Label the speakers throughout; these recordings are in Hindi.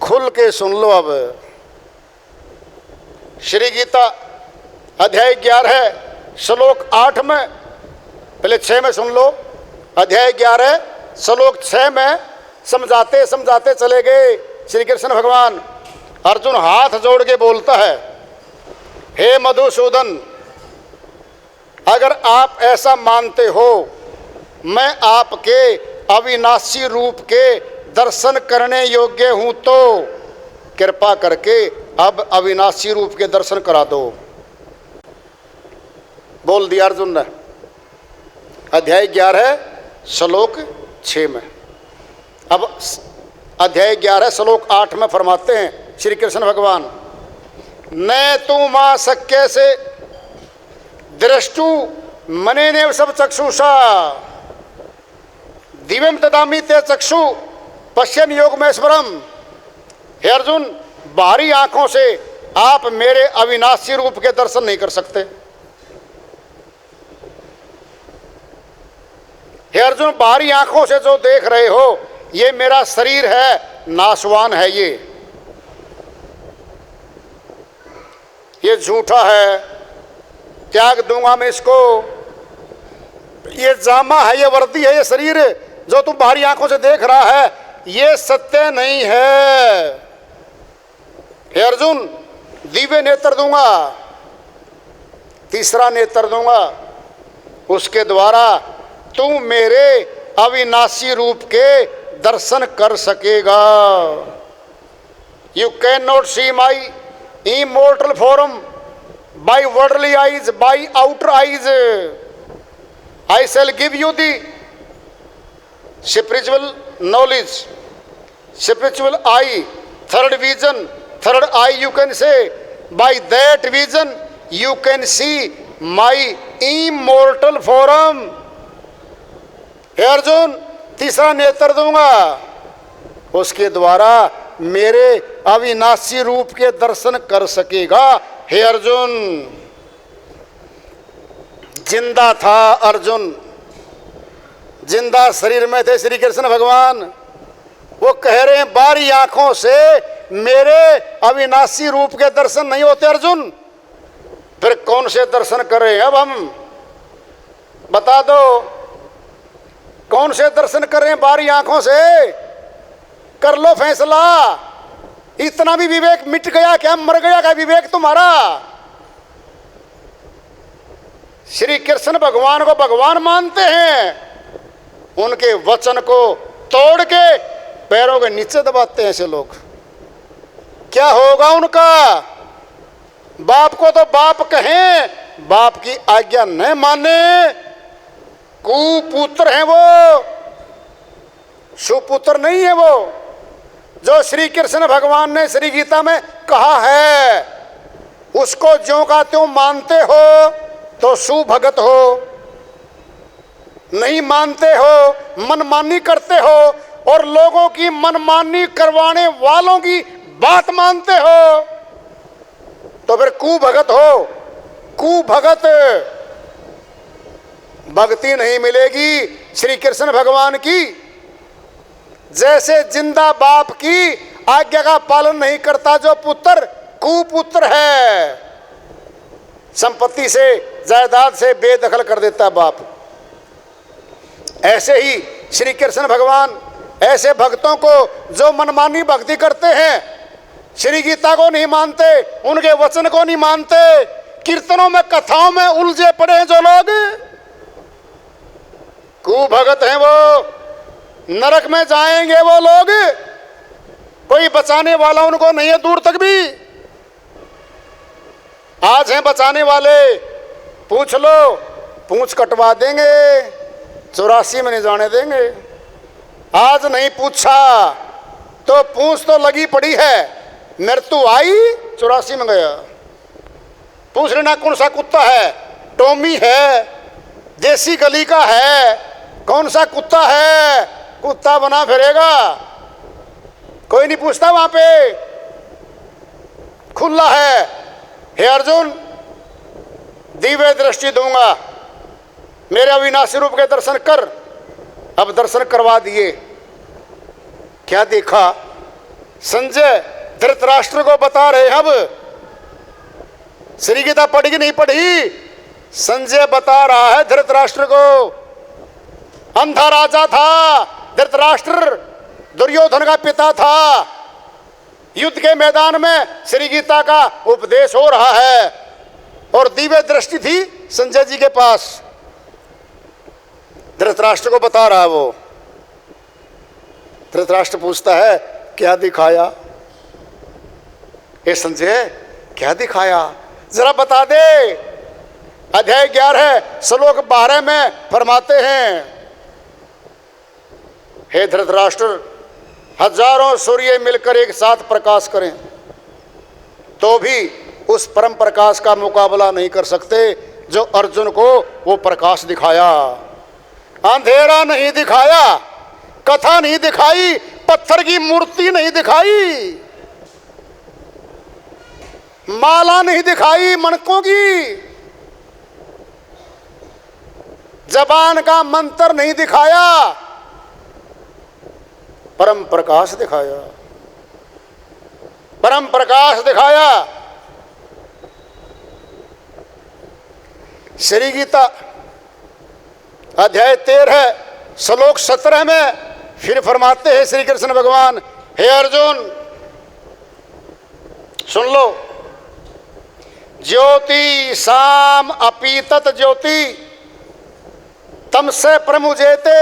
Speaker 1: खुल के सुन लो। अब श्री गीता अध्याय 11 श्लोक 8 में, पहले 6 में सुन लो। अध्याय 11 श्लोक 6 में समझाते समझाते चले गए श्री कृष्ण भगवान। अर्जुन हाथ जोड़ के बोलता है, हे मधुसूदन, अगर आप ऐसा मानते हो मैं आपके अविनाशी रूप के दर्शन करने योग्य हूं तो कृपा करके अब अविनाशी रूप के दर्शन करा दो। बोल दिया अर्जुन ने। अध्याय 11 श्लोक 6 में। अब अध्याय 11 श्लोक 8 में फरमाते हैं श्री कृष्ण भगवान, न तू मां शक्य से दृष्टु मने ने सब चक्षुषा दिव्यम ददामी ते चक्षु पश्यन योग में स्वरम। हे अर्जुन, बाहरी आंखों से आप मेरे अविनाशी रूप के दर्शन नहीं कर सकते। हे अर्जुन, बाहरी आंखों से जो देख रहे हो ये मेरा शरीर है, नाशवान है, ये झूठा है, त्याग दूंगा मैं इसको। ये जामा है, ये वर्दी है, ये शरीर जो तुम बाहरी आंखों से देख रहा है ये सत्य नहीं है। हे अर्जुन, दिव्य नेत्र दूंगा, तीसरा नेत्र दूंगा, उसके द्वारा तू मेरे अविनाशी रूप के दर्शन कर सकेगा। You can not see my immortal form by worldly eyes, by outer eyes. I shall give you the spiritual knowledge, spiritual eye, third vision, third eye you can say. By that vision you can see my immortal form. हे अर्जुन, तीसरा नेत्र दूंगा, उसके द्वारा मेरे अविनाशी रूप के दर्शन कर सकेगा। हे अर्जुन, जिंदा था अर्जुन, जिंदा शरीर में थे श्री कृष्ण भगवान। वो कह रहे हैं बाहरी आंखों से मेरे अविनाशी रूप के दर्शन नहीं होते अर्जुन, फिर कौन से दर्शन करें? अब हम बता दो, कौन से दर्शन करें बाहरी आंखों से? कर लो फैसला। इतना भी विवेक मिट गया क्या? मर गया क्या विवेक तुम्हारा? श्री कृष्ण भगवान को भगवान मानते हैं, उनके वचन को तोड़ के पैरों के नीचे दबाते हैं ऐसे लोग। क्या होगा उनका? बाप को तो बाप कहें, बाप की आज्ञा न माने, कुपुत्र हैं वो, सुपुत्र नहीं है वो। जो श्री कृष्ण भगवान ने श्री गीता में कहा है उसको ज्यों का त्यों मानते हो तो सुभगत हो, नहीं मानते हो, मनमानी करते हो और लोगों की मनमानी करवाने वालों की बात मानते हो तो फिर कुभगत हो। कुभगत भक्ति नहीं मिलेगी श्री कृष्ण भगवान की। जैसे जिंदा बाप की आज्ञा का पालन नहीं करता जो पुत्र, कुपुत्र है। संपत्ति से, जायदाद से बेदखल कर देता है बाप। ऐसे ही श्री कृष्ण भगवान ऐसे भक्तों को जो मनमानी भक्ति करते हैं, श्री गीता को नहीं मानते, उनके वचन को नहीं मानते, कीर्तनों में कथाओं में उलझे पड़े हैं जो लोग, कुभगत हैं वो, नरक में जाएंगे वो लोग। कोई बचाने वाला उनको नहीं है दूर तक भी। आज हैं बचाने वाले, पूछ लो, पूंछ कटवा देंगे, 84 में नहीं जाने देंगे। आज नहीं पूछा तो पूंछ तो लगी पड़ी है, मृत्यु आई 84 में गया। पूछ लेना कौन सा कुत्ता है, टॉमी है, देसी गली का है, कौन सा कुत्ता है, कुत्ता बना फिरेगा। कोई नहीं पूछता, वहां पे खुला है। हे अर्जुन, दिव्य दृष्टि दूंगा, मेरे अविनाशी रूप के दर्शन कर। अब दर्शन करवा दिए। क्या देखा? संजय धृतराष्ट्र को बता रहे हैं। अब श्री गीता पढ़ी कि नहीं पढ़ी? संजय बता रहा है धृतराष्ट्र को। अंधा राजा था धृतराष्ट्र, दुर्योधन का पिता था। युद्ध के मैदान में श्री गीता का उपदेश हो रहा है और दिव्य दृष्टि थी संजय जी के पास। धृतराष्ट्र को बता रहा है वो। धृतराष्ट्र पूछता है क्या दिखाया? ये संजय क्या दिखाया, जरा बता दे। अध्याय 11 श्लोक 12 में फरमाते हैं, हे धृतराष्ट्र, हजारों सूर्य मिलकर एक साथ प्रकाश करें तो भी उस परम प्रकाश का मुकाबला नहीं कर सकते जो अर्जुन को वो प्रकाश दिखाया। अंधेरा नहीं दिखाया, कथा नहीं दिखाई, पत्थर की मूर्ति नहीं दिखाई, माला नहीं दिखाई मणकों की, जबान का मंत्र नहीं दिखाया, परम प्रकाश दिखाया। परम प्रकाश दिखाया। श्री गीता अध्याय 13 श्लोक 17 में फिर फरमाते हैं श्री कृष्ण भगवान, हे अर्जुन सुन लो, ज्योति साम अपीतत ज्योति तमसे प्रमुजेते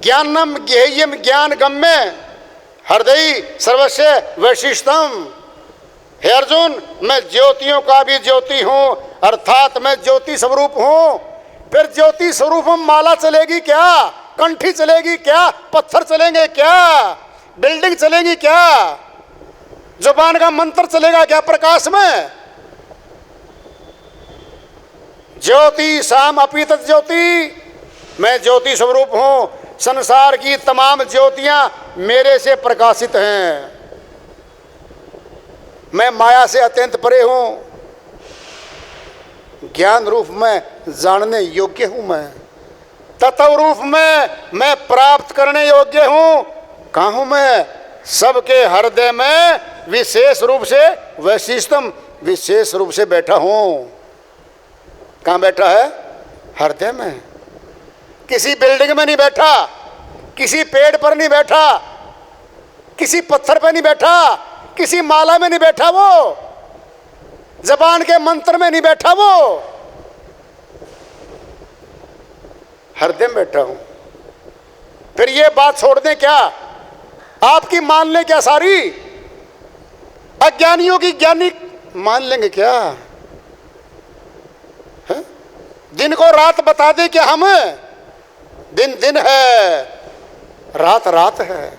Speaker 1: ज्ञानम ज्ञेयम ज्ञान गम्य हृदय सर्वस्य वैशिष्टम। हे अर्जुन, मैं ज्योतियों का भी ज्योति हूं, अर्थात मैं ज्योति स्वरूप हूं। फिर ज्योति स्वरूप में माला चलेगी क्या? कंठी चलेगी क्या? पत्थर चलेंगे क्या? बिल्डिंग चलेगी क्या? जुबान का मंत्र चलेगा क्या प्रकाश में? ज्योति साम अपीतत ज्योति, मैं ज्योति स्वरूप हूं। संसार की तमाम ज्योतियां मेरे से प्रकाशित हैं। मैं माया से अत्यंत परे हूं। ज्ञान रूप में जानने योग्य हूं मैं। तत्व रूप में मैं प्राप्त करने योग्य हूं। कहाँ हूं मैं? सबके हृदय में विशेष रूप से वैशिष्टम, विशेष रूप से बैठा हूं। कहाँ बैठा है? हृदय में। किसी बिल्डिंग में नहीं बैठा, किसी पेड़ पर नहीं बैठा, किसी पत्थर पर नहीं बैठा, किसी माला में नहीं बैठा, वो जबान के मंत्र में नहीं बैठा, वो हृदय में बैठा हूं। फिर ये बात छोड़ दें क्या? आपकी मान लें क्या? सारी अज्ञानियों की ज्ञानी मान लेंगे क्या? है? दिन को रात बता दें क्या हम? दिन दिन है, रात रात है।